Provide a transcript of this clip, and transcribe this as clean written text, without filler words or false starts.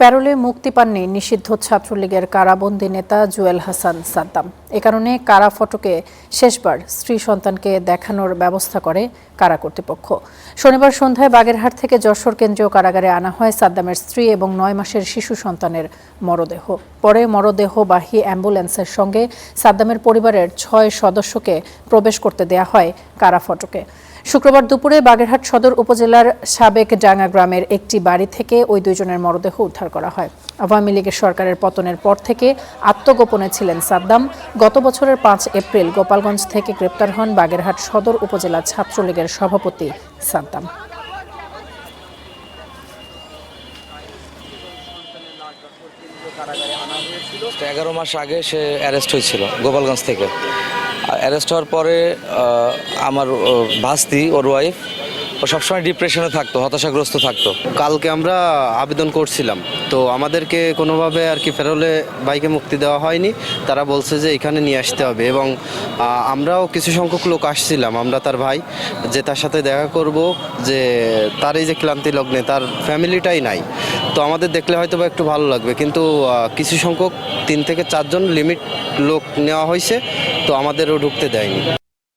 প্যারোলে মুক্তি পাননি নিষিদ্ধ ছাত্রলীগের কারাবন্দী নেতা জুয়েল হাসান সাদ্দাম। এ কারণে কারা ফটকে শেষবার স্ত্রী সন্তানকে দেখানোর ব্যবস্থা করে কারা কর্তৃপক্ষ। শনিবার সন্ধ্যায় বাগেরহাট থেকে যশোর কেন্দ্রীয় কারাগারে আনা হয় সাদ্দামের স্ত্রী এবং ৯ মাসের শিশু সন্তানের মরদেহ। পরে মরদেহবাহী অ্যাম্বুলেন্সের সঙ্গে সাদ্দামের পরিবারের ৬ সদস্যকে প্রবেশ করতে দেয়া হয় কারা ফটকে। শুক্রবার দুপুরে বাগেরহাট সদর উপজেলার সাবেক ডাঙ্গা গ্রামের একটি বাড়ি থেকে ওই দুইজনের মরদেহ উদ্ধার করা হয়। আওয়ামী লীগের সরকারের পতনের পর থেকে আত্মগোপনে ছিলেন সাদ্দাম। গত বছরের ৫ এপ্রিল গোপালগঞ্জ থেকে গ্রেপ্তার হন বাগেরহাট সদর উপজেলা ছাত্রলীগের সভাপতি সাদ্দাম। তো 11 মাস আগে সে অ্যারেস্ট হয়েছিল গোপালগঞ্জ থেকে। অ্যারেস্ট হওয়ার পরে আমার ভাস্তি ওর ওয়াইফ ও সবসময় ডিপ্রেশনে থাকতো, হতাশাগ্রস্ত থাকতো। কালকে আমরা আবেদন করছিলাম, তো আমাদেরকে কোনোভাবে আর কি ফেরোলে বাইকে মুক্তি দেওয়া হয়নি। তারা বলছে যে এখানে নিয়ে আসতে হবে এবং আমরাও কিছু সংখ্যক লোক আসছিলাম, আমরা তার ভাই, যে তার সাথে দেখা করব, যে তার এই যে ক্লান্তি লগ্নে তার ফ্যামিলিটাই নাই। তো আমাদের দেখলে হয়তো বা একটু ভালো লাগবে, কিন্তু কিছু সংখ্যক 3 থেকে 4 জন লিমিট লোক নেওয়া হয়েছে, তো আমাদেরও ঢুকতে দেয়নি।